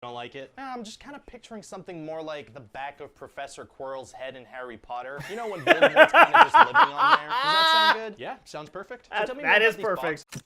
Don't like it? I'm just kind of picturing something more like the back of Professor Quirrell's head in Harry Potter. You know, when Voldemort's kind of just living on there. Does that sound good? Yeah, sounds perfect. So tell me more That about is these perfect. boxes.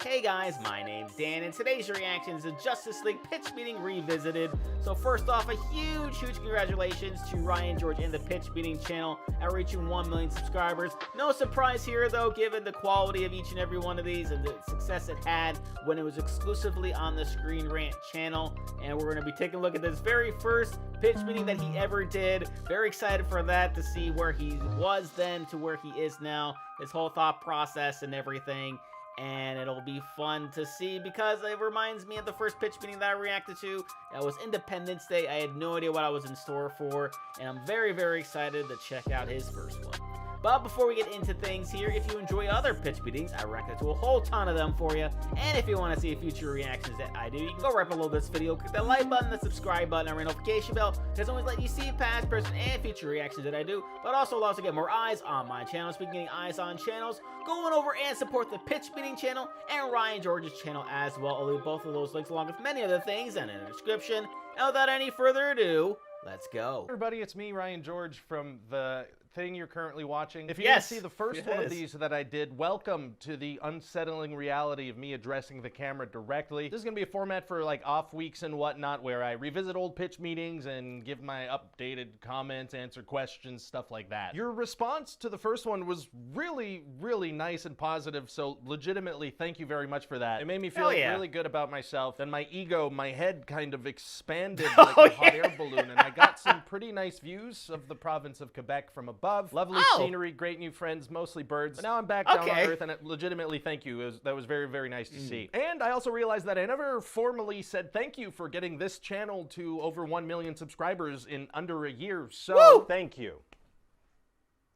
Hey guys, my name's Dan, and today's reaction is the Justice League Pitch Meeting Revisited. So first off, a huge congratulations to Ryan George and the Pitch Meeting channel at reaching 1 million subscribers. No surprise here though, given the quality of each and every one of these and the success it had when it was exclusively on the Screen Rant channel. And we're going to be taking a look at this very first pitch meeting that he ever did. Very excited for that, to see where he was then to where he is now, his whole thought process and everything. And it'll be fun to see because it reminds me of the first pitch meeting that I reacted to. It was Independence Day. I had no idea what I was in store for, and I'm very, very excited to check out his first one. But before we get into things here, if you enjoy other pitch meetings, I reacted to a whole ton of them for you. And if you want to see future reactions that I do, you can go right below this video, click that like button, the subscribe button, and ring notification bell. Because always let you see past, present, and future reactions that I do. But also allows to get more eyes on my channel. Speaking of getting eyes on channels, go on over and support the pitch meeting channel and Ryan George's channel as well. I'll leave both of those links along with many other things and in the description. And without any further ado, let's go. Hey everybody, it's me, Ryan George, from the thing you're currently watching. If you didn't see the first one of these that I did, welcome to the unsettling reality of me addressing the camera directly. This is gonna be a format for like off weeks and whatnot, where I revisit old pitch meetings and give my updated comments, answer questions, stuff like that. Your response to the first one was really, really nice and positive, so legitimately thank you very much for that. It made me feel really good about myself, and my ego, my head kind of expanded like a hot air balloon, and I got some pretty nice views of the province of Quebec from above. Lovely scenery, great new friends, mostly birds. But now I'm back down on Earth, and legitimately thank you. That was very, very nice to see. And I also realized that I never formally said thank you for getting this channel to over 1 million subscribers in under a year, so thank you.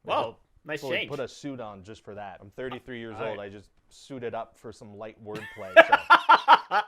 Whoa, nice change. Put a suit on just for that. I'm 33 years old. I just suited up for some light wordplay. So.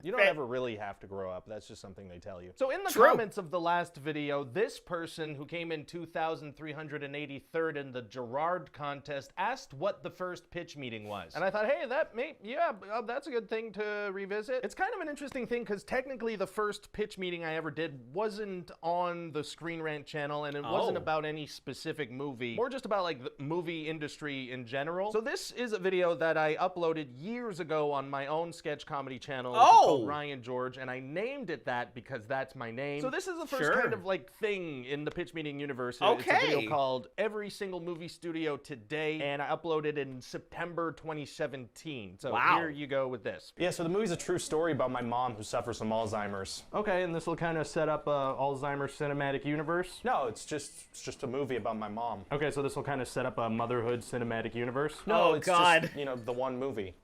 You don't ever really have to grow up. That's just something they tell you. So in the comments of the last video, this person who came in 2,383rd in the Gerard contest asked what the first pitch meeting was. And I thought, hey, that's a good thing to revisit. It's kind of an interesting thing because technically the first pitch meeting I ever did wasn't on the Screen Rant channel, and it wasn't about any specific movie, or just about like the movie industry in general. So this is a video that I uploaded years ago on my own sketch comedy channel. Called Ryan George, and I named it that because that's my name. So this is the first kind of like thing in the pitch meeting universe. It's a video called Every Single Movie Studio Today, and I uploaded in September 2017. So here you go with this. Yeah, so the movie's a true story about my mom who suffers from Alzheimer's. Okay, and this will kind of set up Alzheimer's cinematic universe? No, it's just a movie about my mom. Okay, so this will kind of set up a motherhood cinematic universe? No, it's just, you know, the one movie.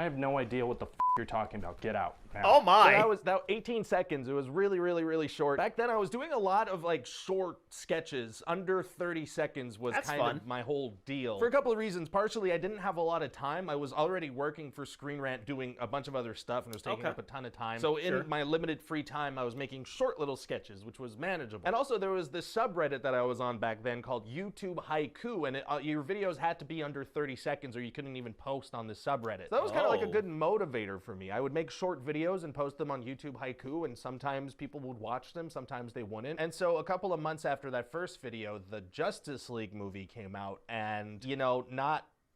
I have no idea what the f you're talking about. Get out. Now. Oh my. So that was 18 seconds. It was really, really, really short. Back then I was doing a lot of like short sketches. Under 30 seconds was kind of my whole deal. For a couple of reasons. Partially, I didn't have a lot of time. I was already working for Screen Rant doing a bunch of other stuff, and it was taking up a ton of time. So in my limited free time, I was making short little sketches, which was manageable. And also there was this subreddit that I was on back then called YouTube Haiku, and your videos had to be under 30 seconds or you couldn't even post on this subreddit. So that was kind of like a good motivator for me. I would make short videos and post them on YouTube Haiku, and sometimes people would watch them, sometimes they wouldn't. And so a couple of months after that first video, the Justice League movie came out, and you know,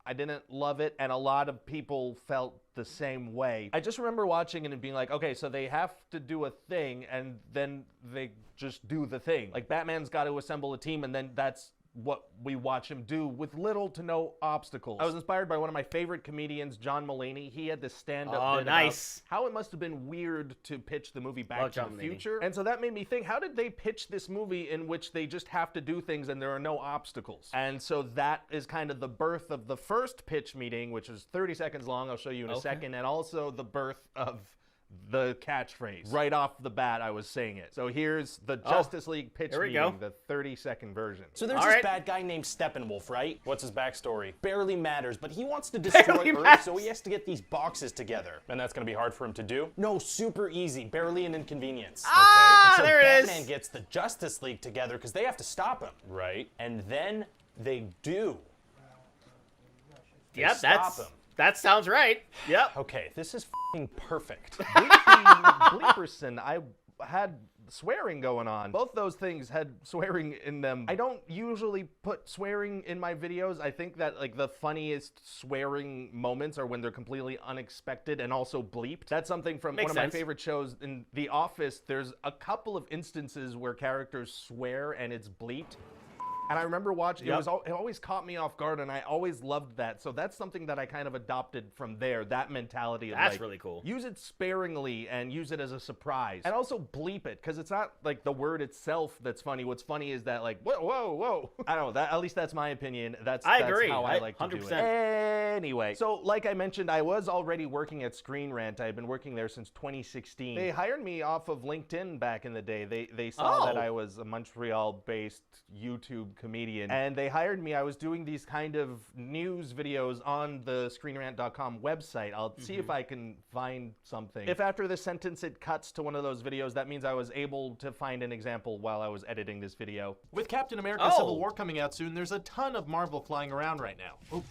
I didn't love it, and a lot of people felt the same way. I just remember watching it and being like, okay, so they have to do a thing, and then they just do the thing. Like, Batman's got to assemble a team, and then that's what we watch him do with little to no obstacles. I was inspired by one of my favorite comedians, John Mulaney. He had this stand-up bit about how it must have been weird to pitch the movie Back to the Future. And so that made me think, how did they pitch this movie in which they just have to do things and there are no obstacles? And so that is kind of the birth of the first pitch meeting, which is 30 seconds long. I'll show you in a second. And also the birth of the catchphrase. Right off the bat, I was saying it. So here's the Justice League pitch meeting, the 30-second version. So there's this bad guy named Steppenwolf, right? What's his backstory? Barely matters, but he wants to destroy Earth, so he has to get these boxes together. And that's gonna be hard for him to do? No, super easy. Barely an inconvenience. Ah, so there it is. Batman gets the Justice League together because they have to stop him. Right. And then they do. Yep, that sounds right. Yep. Okay, this is f***ing perfect. Bleeperson, I had swearing going on. Both those things had swearing in them. I don't usually put swearing in my videos. I think that like the funniest swearing moments are when they're completely unexpected and also bleeped. That's something from one of my favorite shows in The Office. There's a couple of instances where characters swear and it's bleeped. And I remember watching, it always caught me off guard, and I always loved that. So that's something that I kind of adopted from there, that mentality of that's really cool. Use it sparingly and use it as a surprise. And also bleep it, because it's not like the word itself that's funny. What's funny is that like, whoa. I don't know, at least that's my opinion. I agree. How I like 100%. To do it. Anyway, so like I mentioned, I was already working at Screen Rant. I had been working there since 2016. They hired me off of LinkedIn back in the day. They saw that I was a Montreal-based YouTube comedian, and they hired me. I was doing these kind of news videos on the ScreenRant.com website. I'll see if I can find something. If after this sentence it cuts to one of those videos, that means I was able to find an example while I was editing this video. With Captain America Civil War coming out soon, there's a ton of Marvel flying around right now. Oops.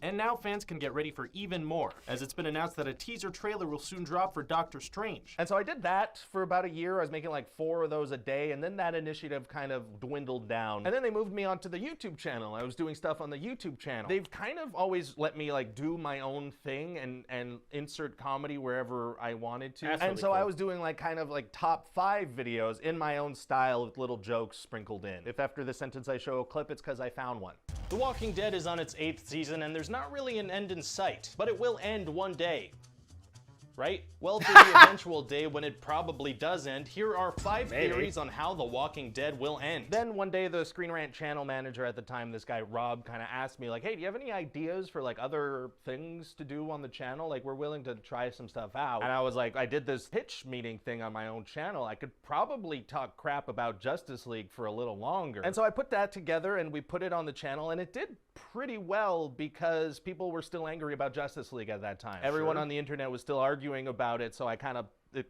And now fans can get ready for even more, as it's been announced that a teaser trailer will soon drop for Doctor Strange. And so I did that for about a year. I was making like 4 of those a day, and then that initiative kind of dwindled down. And then they moved me onto the YouTube channel. I was doing stuff on the YouTube channel. They've kind of always let me like do my own thing and insert comedy wherever I wanted to. And so I was doing like kind of like top 5 videos in my own style with little jokes sprinkled in. If after this sentence I show a clip, it's because I found one. The Walking Dead is on its 8th season, and there's not really an end in sight, but it will end one day. Right? Well, for the eventual day when it probably does end, here are 5 theories on how The Walking Dead will end. Then one day the Screen Rant channel manager at the time, this guy Rob, kind of asked me like, hey, do you have any ideas for like other things to do on the channel? Like, we're willing to try some stuff out. And I was like, I did this pitch meeting thing on my own channel. I could probably talk crap about Justice League for a little longer. And so I put that together and we put it on the channel, and it did pretty well because people were still angry about Justice League at that time. Everyone on the internet was still arguing about it, so it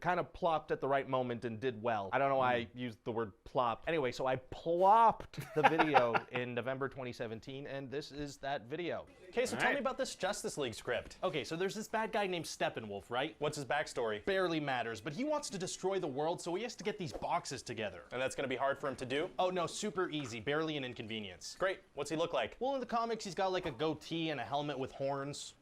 kind of plopped at the right moment and did well. I don't know why I used the word plop. Anyway, so I plopped the video in November 2017, and this is that video. Okay, so tell me about this Justice League script. Okay, so there's this bad guy named Steppenwolf, right? What's his backstory? Barely matters, but he wants to destroy the world, so he has to get these boxes together. And that's gonna be hard for him to do? Oh no, super easy, barely an inconvenience. Great, what's he look like? Well, in the comics, he's got like a goatee and a helmet with horns.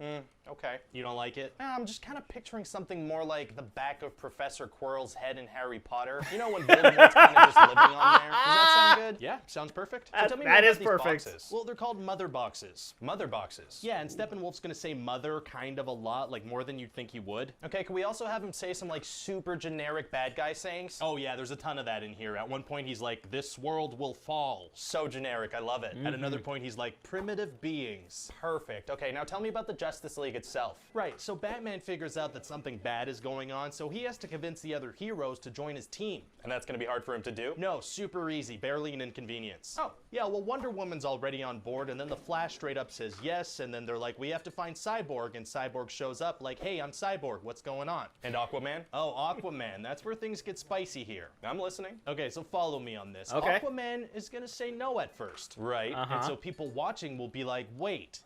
Okay. You don't like it? I'm just kind of picturing something more like the back of Professor Quirrell's head in Harry Potter. You know, when Voldemort's kind of just living on there? Does that sound good? Yeah, sounds perfect. So tell me that is these perfect. Boxes. Well, they're called mother boxes. Mother boxes. Yeah, and Steppenwolf's gonna say mother kind of a lot, like more than you'd think he would. Okay, can we also have him say some like super generic bad guy sayings? Oh yeah, there's a ton of that in here. At one point he's like, this world will fall. So generic, I love it. At another point he's like, primitive beings. Perfect. Okay, now tell me about the Justice League itself. Right, so Batman figures out that something bad is going on, so he has to convince the other heroes to join his team. And that's gonna be hard for him to do? No, super easy, barely an inconvenience. Oh, yeah, well Wonder Woman's already on board, and then the Flash straight up says yes, and then they're like, we have to find Cyborg, and Cyborg shows up like, hey, I'm Cyborg, what's going on? And Aquaman? Oh, Aquaman, that's where things get spicy here. I'm listening. Okay, so follow me on this. Okay. Aquaman is gonna say no at first. Right, and so people watching will be like, wait,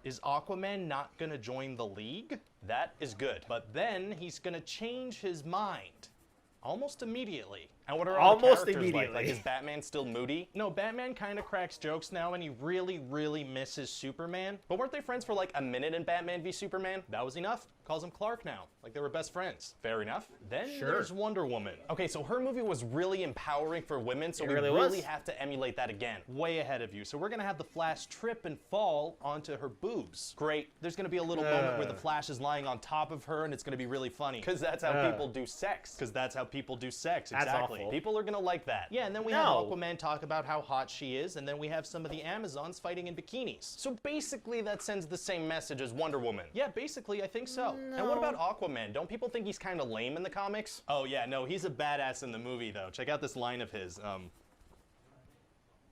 is Aquaman not gonna join the League? That is good. But then he's gonna change his mind. Almost immediately. And what are all the characters like? Like, is Batman still moody? No, Batman kind of cracks jokes now, and he really, really misses Superman. But weren't they friends for like a minute in Batman v Superman? That was enough. Calls him Clark now, like they were best friends. Fair enough. Then there's Wonder Woman. Okay, so her movie was really empowering for women, so we really have to emulate that again. Way ahead of you. So we're gonna have the Flash trip and fall onto her boobs. Great. There's gonna be a little moment where the Flash is lying on top of her, and it's gonna be really funny. Because that's how people do sex. Because that's how people do sex, exactly. Exactly. People are gonna like that. Yeah, and then we have Aquaman talk about how hot she is, and then we have some of the Amazons fighting in bikinis. So basically that sends the same message as Wonder Woman. Yeah, basically I think so. No. And what about Aquaman? Don't people think he's kind of lame in the comics? Oh yeah, no, he's a badass in the movie though. Check out this line of his,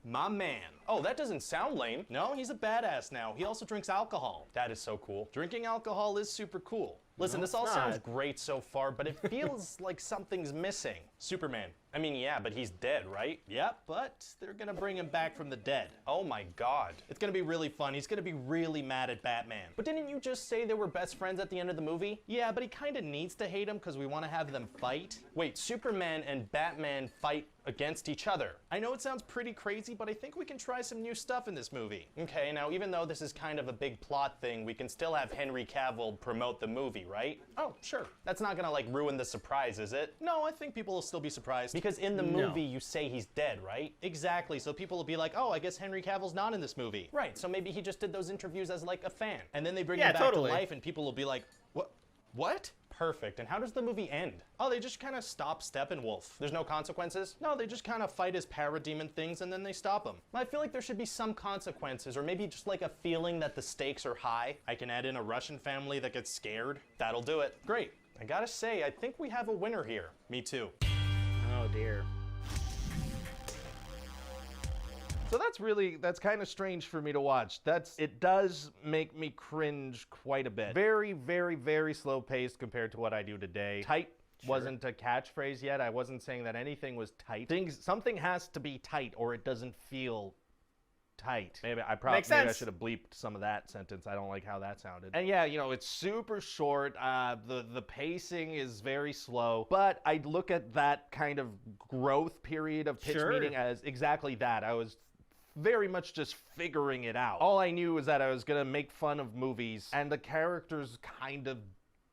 my man. Oh, that doesn't sound lame. No, he's a badass now. He also drinks alcohol. That is so cool. Drinking alcohol is super cool. Listen, this all sounds great so far, but it feels like something's missing. Superman. I mean, yeah, but he's dead, right? Yep, but they're gonna bring him back from the dead. Oh my God. It's gonna be really fun. He's gonna be really mad at Batman. But didn't you just say they were best friends at the end of the movie? Yeah, but he kinda needs to hate him because we wanna have them fight. Wait, Superman and Batman fight against each other. I know it sounds pretty crazy, but I think we can try some new stuff in this movie. Okay, now even though this is kind of a big plot thing, we can still have Henry Cavill promote the movie, right? Oh, sure. That's not gonna like ruin the surprise, is it? No, I think people will still be surprised. Because in the movie, you say he's dead, right? Exactly, so people will be like, oh, I guess Henry Cavill's not in this movie. Right, so maybe he just did those interviews as like a fan. And then they bring him back to life and people will be like, what? Perfect. And how does the movie end? Oh, they just kind of stop Steppenwolf. There's no consequences? No, they just kind of fight his parademon things and then they stop him. I feel like there should be some consequences, or maybe just like a feeling that the stakes are high. I can add in a Russian family that gets scared. That'll do it. Great. I gotta say, I think we have a winner here. Me too. Oh dear. So that's kind of strange for me to watch. It does make me cringe quite a bit. Very, very, very slow paced compared to what I do today. Tight wasn't a catchphrase yet. I wasn't saying that anything was tight. Something has to be tight or it doesn't feel tight. Maybe I should have bleeped some of that sentence. I don't like how that sounded. And yeah, you know, it's super short. The pacing is very slow, but I look at that kind of growth period of pitch meeting as exactly that. I was very much just figuring it out. All I knew was that I was gonna make fun of movies, and the characters kind of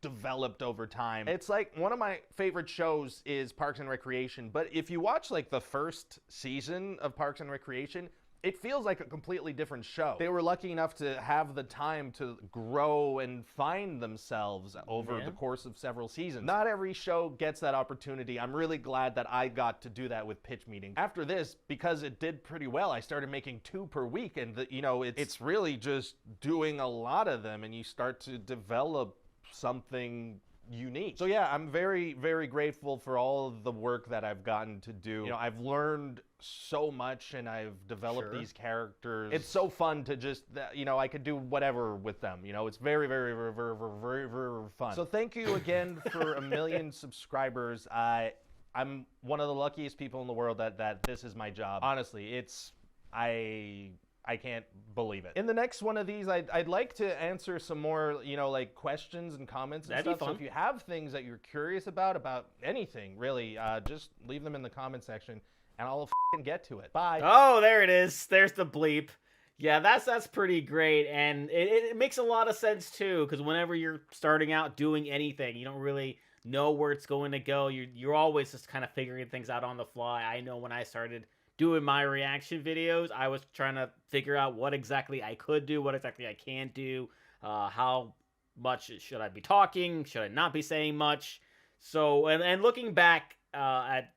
developed over time. It's like one of my favorite shows is Parks and Recreation, but if you watch like the first season of Parks and Recreation, it feels like a completely different show. They were lucky enough to have the time to grow and find themselves over the course of several seasons. Not every show gets that opportunity. I'm really glad that I got to do that with Pitch Meeting. After this, because it did pretty well, I started making 2 per week, and it's really just doing a lot of them, and you start to develop something unique. So yeah, I'm very, very grateful for all of the work that I've gotten to do. You know, I've learned so much and I've developed these characters. It's so fun to just, I could do whatever with them. You know, it's very, very, very, very, very, very fun. So thank you again for 1 million subscribers. I'm one of the luckiest people in the world that this is my job. Honestly, I can't believe it. In the next one of these, I'd like to answer some more, like questions and comments and stuff. So if you have things that you're curious about anything, really, just leave them in the comment section and I'll f***ing get to it. Bye. Oh, there it is. There's the bleep. Yeah, that's pretty great. And it makes a lot of sense too, because whenever you're starting out doing anything, you don't really know where it's going to go. You're always just kind of figuring things out on the fly. I know when I started doing my reaction videos, I was trying to figure out what exactly I could do, what exactly I can't do, how much should I be talking, should I not be saying much. So, and looking back at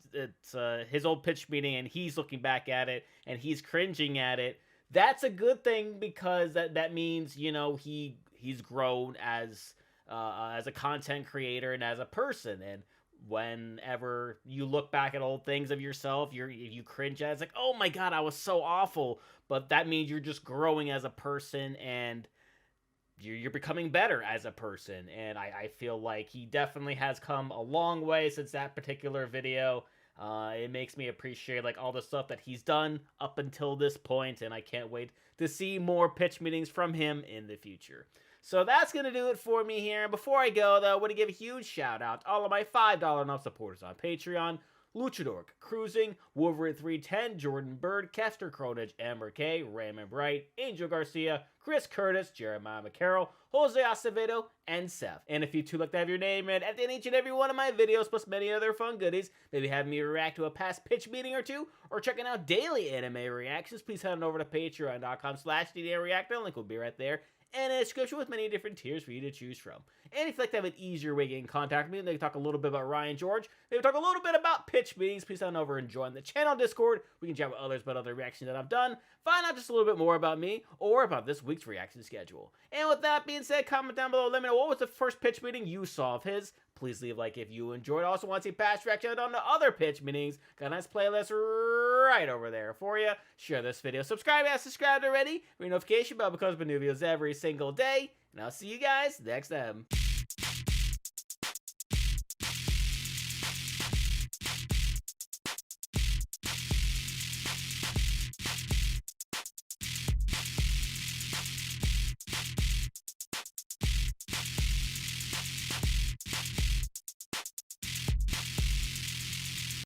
his old pitch meeting, and he's looking back at it, and he's cringing at it, that's a good thing, because that means, he's grown as a content creator and as a person. And whenever you look back at old things of yourself, you cringe at it. It's like, oh my God, I was so awful. But that means you're just growing as a person, and you're becoming better as a person. And I feel like he definitely has come a long way since that particular video. It makes me appreciate like all the stuff that he's done up until this point, and I can't wait to see more pitch meetings from him in the future. So that's going to do it for me here. Before I go, though, I want to give a huge shout out to all of my $5 and up supporters on Patreon: Luchador, Cruising, Wolverine 310, Jordan Bird, Kester Cronage, Amber K, Raymond Bright, Angel Garcia, Chris Curtis, Jeremiah McCarroll, Jose Acevedo, and Seth. And if you too like to have your name read at each and every one of my videos, plus many other fun goodies, maybe having me react to a past pitch meeting or two, or checking out daily anime reactions, please head on over to patreon.com/DDNReactor. Link will be right there and a description with many different tiers for you to choose from. And if you'd like to have an easier way to get in contact with me, they can talk a little bit about Ryan George, they can talk a little bit about pitch meetings, please head on over and join the channel Discord. We can chat with others about other reactions that I've done, find out just a little bit more about me, or about this week's reaction schedule. And with that being said, comment down below, let me know what was the first pitch meeting you saw of his. Please leave a like if you enjoyed. Also want to see past reactions on the other pitch meetings. Got a nice playlist right over there for you. Share this video. Subscribe if you haven't subscribed already. Ring notification bell because of new videos every single day. And I'll see you guys next time.